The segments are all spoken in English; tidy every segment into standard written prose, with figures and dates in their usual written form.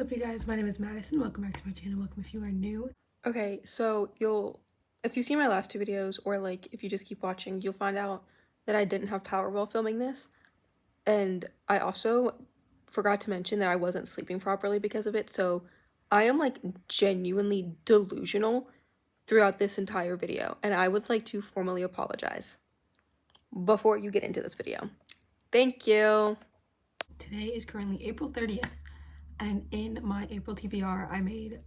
up, you guys? My name is Madison. Welcome back to my channel. Welcome if you are new. Okay, so if you see my last two videos, or like if you just keep watching, you'll find out that I didn't have power while filming this. And I also forgot to mention that I wasn't sleeping properly because of it. So I am like genuinely delusional throughout this entire video. And I would like to formally apologize before you get into this video. Thank you. Today is currently April 30th. And in my April TBR, I made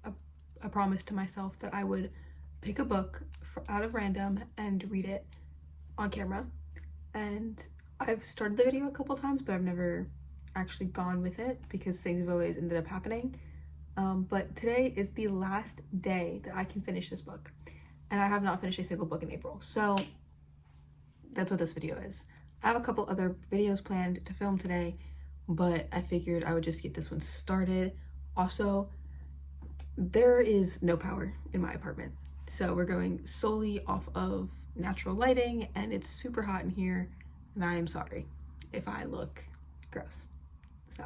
a promise to myself that I would pick a book out of random and read it on camera. And I've started the video a couple times, but I've never actually gone with it because things have always ended up happening. But today is the last day that I can finish this book. And I have not finished a single book in April. So that's what this video is. I have a couple other videos planned to film today, but I figured I would just get this one started. Also, there is no power in my apartment, so we're going solely off of natural lighting, and it's super hot in here, and I am sorry if I look gross. So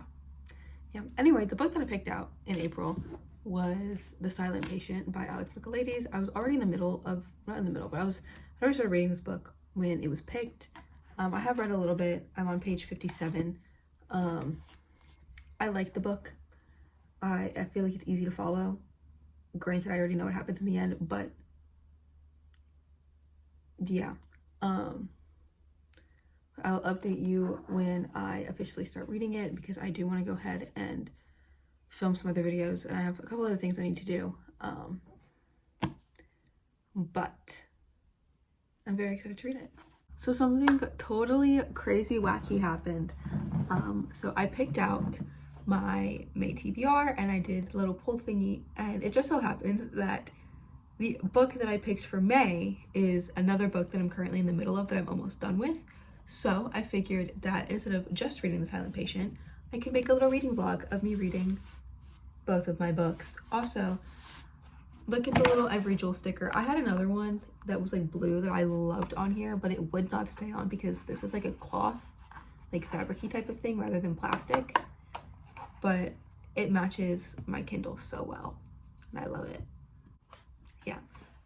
yeah, anyway, the book that I picked out in April was The Silent Patient by Alex Michaelides. I was already I already started reading this book when it was picked. I have read a little bit. I'm on page 57. I like the book. I feel like it's easy to follow. Granted, I already know what happens in the end, but yeah. I'll update you when I officially start reading it, because I do want to go ahead and film some other videos, and I have a couple other things I need to do. But I'm very excited to read it. So something totally crazy wacky happened. So I picked out my May TBR and I did a little poll thingy, and it just so happens that the book that I picked for May is another book that I'm currently in the middle of that I'm almost done with. So I figured that instead of just reading The Silent Patient, I could make a little reading vlog of me reading both of my books. Also, look at the little Every Jewel sticker. I had another one that was like blue that I loved on here, but it would not stay on because this is like a cloth, like fabric-y type of thing rather than plastic. But it matches my Kindle so well, and I love it. Yeah.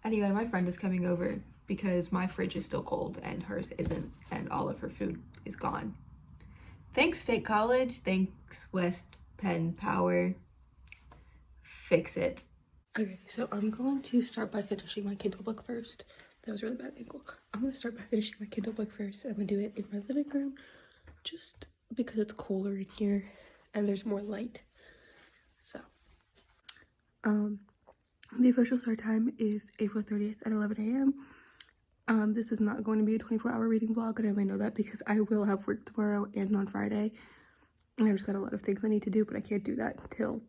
Anyway, my friend is coming over because my fridge is still cold and hers isn't, and all of her food is gone. Thanks, State College. Thanks, West Penn Power. Fix it. Okay, so I'm going to start by finishing my Kindle book first. That was a really bad angle. I'm going to start by finishing my Kindle book first. I'm going to do it in my living room just because it's cooler in here and there's more light. So, the official start time is April 30th at 11 a.m. This is not going to be a 24-hour reading vlog, and I only know that because I will have work tomorrow and on Friday. And I've just got a lot of things I need to do, but I can't do that until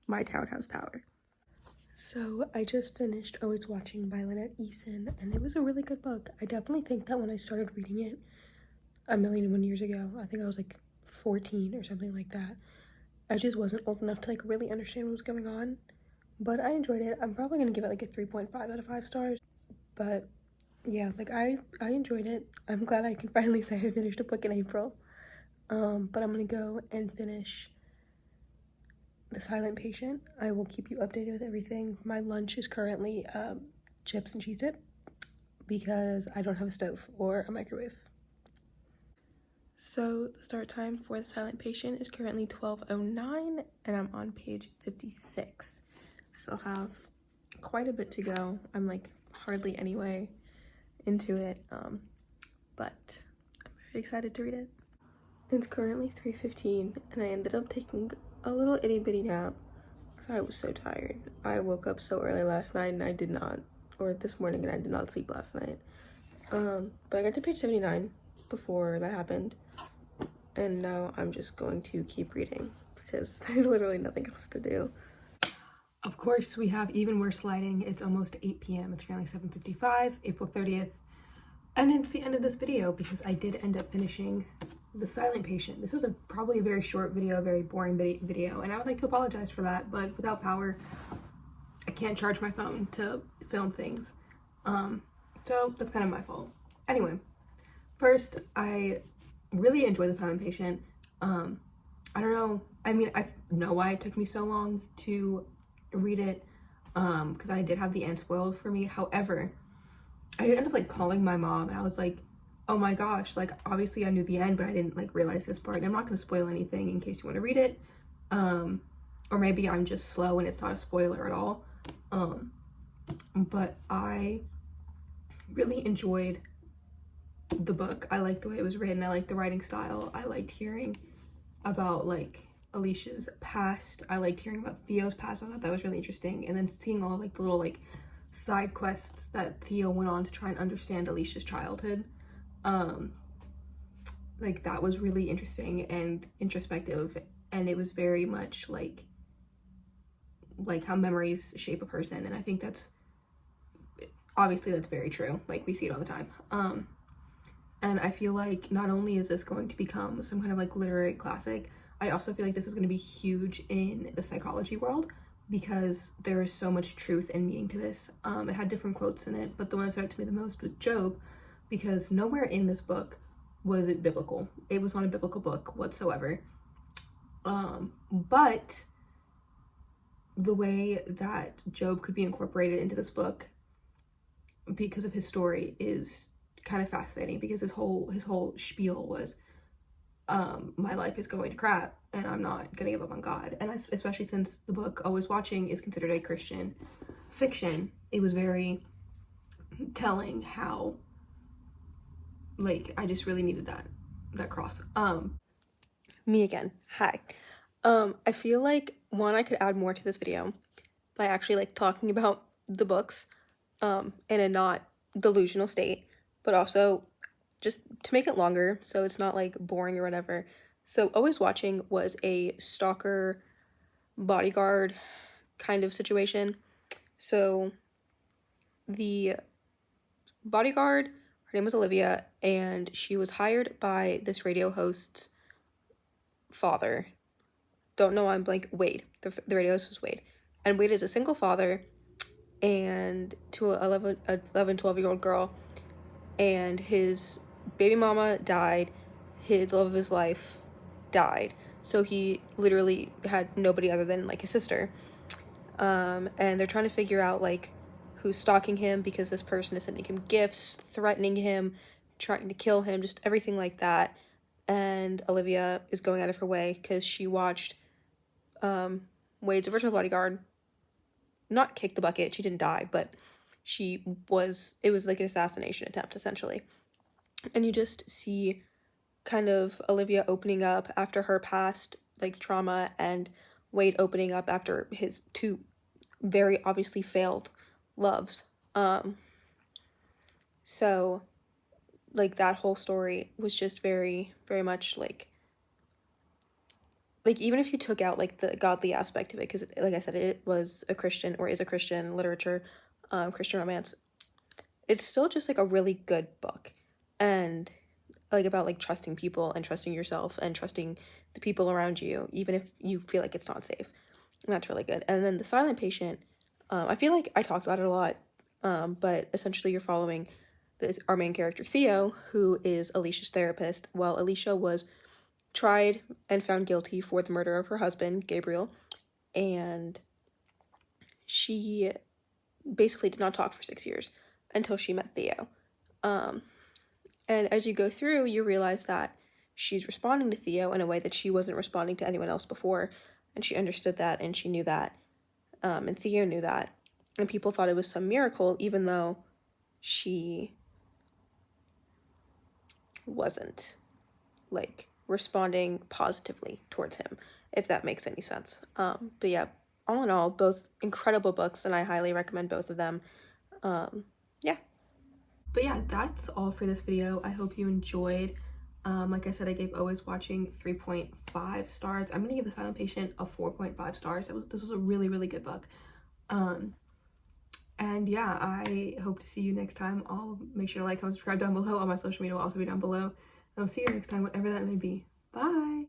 my town has power. So I just finished Always Watching by Lynette Eason, and it was a really good book. I definitely think that when I started reading it a million and one years ago, I think I was like 14 or something like that, I just wasn't old enough to like really understand what was going on, but I enjoyed it. I'm probably gonna give it like a 3.5 out of 5 stars, but yeah, like I enjoyed it. I'm glad I can finally say I finished a book in April. But I'm gonna go and finish The Silent Patient. I will keep you updated with everything. My lunch is currently chips and Cheez-It because I don't have a stove or a microwave. So the start time for The Silent Patient is currently 12:09, and I'm on page 56. I still have quite a bit to go. I'm like hardly anyway into it, but I'm very excited to read it. It's currently 3:15, and I ended up taking a little itty bitty nap because I was so tired. I woke up so early last night and this morning, and I did not sleep last night. But I got to page 79 before that happened, and now I'm just going to keep reading because there's literally nothing else to do. Of course, we have even worse lighting. It's almost 8 p.m. It's currently 7:55, April 30th. And it's the end of this video because I did end up finishing The Silent Patient. This was probably a very short video, a very boring video, and I would like to apologize for that, but without power, I can't charge my phone to film things. So that's kind of my fault. Anyway, first, I really enjoyed The Silent Patient. I don't know I mean, I know why it took me so long to read it, because I did have the end spoiled for me. However, I ended up like calling my mom, and I was like, oh my gosh, like obviously I knew the end, but I didn't like realize this part, and I'm not going to spoil anything in case you want to read it. Or maybe I'm just slow and it's not a spoiler at all. But I really enjoyed the book. I liked the way it was written. I liked the writing style. I liked hearing about like Alicia's past. I liked hearing about Theo's past. I thought that was really interesting. And then seeing all of like the little like side quests that Theo went on to try and understand Alicia's childhood. Like that was really interesting and introspective, and it was very much like how memories shape a person, and I think that's obviously that's very true. Like we see it all the time. And I feel like not only is this going to become some kind of like literary classic, I also feel like this is going to be huge in the psychology world, because there is so much truth and meaning to this. It had different quotes in it, but the one that stood out to me the most was Job, because nowhere in this book was it biblical. It was not a biblical book whatsoever. But the way that Job could be incorporated into this book because of his story is kind of fascinating, because his whole spiel was my life is going to crap and I'm not gonna give up on God. And especially since the book Always Watching is considered a Christian fiction, it was very telling how like I just really needed that cross. Me again. Hi. I feel like one, I could add more to this video by actually like talking about the books in a not delusional state, but also just to make it longer so it's not like boring or whatever. So Always Watching was a stalker bodyguard kind of situation. So the bodyguard, her name was Olivia, and she was hired by this radio host's father. Don't know why I'm blank. Wade. The radio host was Wade. And Wade is a single father and to a 11, 12-year-old girl. And his baby mama died. His love of his life died. So he literally had nobody other than like his sister. And they're trying to figure out like who's stalking him, because this person is sending him gifts, threatening him, trying to kill him, just everything like that. And Olivia is going out of her way because she watched Wade's original bodyguard not kick the bucket. She didn't die, but it was like an assassination attempt essentially. And you just see kind of Olivia opening up after her past like trauma, and Wade opening up after his two very obviously failed loves. So like that whole story was just very, very much like even if you took out like the godly aspect of it, because like I said, it was a Christian, or is a Christian literature, Christian romance, it's still just like a really good book, and like about like trusting people and trusting yourself and trusting the people around you, even if you feel like it's not safe. And that's really good. And then The Silent Patient, I feel like I talked about it a lot, but essentially you're following our main character Theo, who is Alicia's therapist, while Alicia was tried and found guilty for the murder of her husband, Gabriel, and she basically did not talk for 6 years until she met Theo. And as you go through, you realize that she's responding to Theo in a way that she wasn't responding to anyone else before, and she understood that, and she knew that, and Theo knew that, and people thought it was some miracle, even though she wasn't, like, responding positively towards him, if that makes any sense. But yeah, all in all, both incredible books, and I highly recommend both of them. Yeah. But yeah, that's all for this video. I hope you enjoyed. Like I said, I gave Always Watching 3.5 stars. I'm gonna give The Silent Patient a 4.5 stars. This was a really, really good book. And yeah, I hope to see you next time. I'll make sure to like, comment, subscribe down below. All my social media will also be down below. And I'll see you next time, whatever that may be. Bye!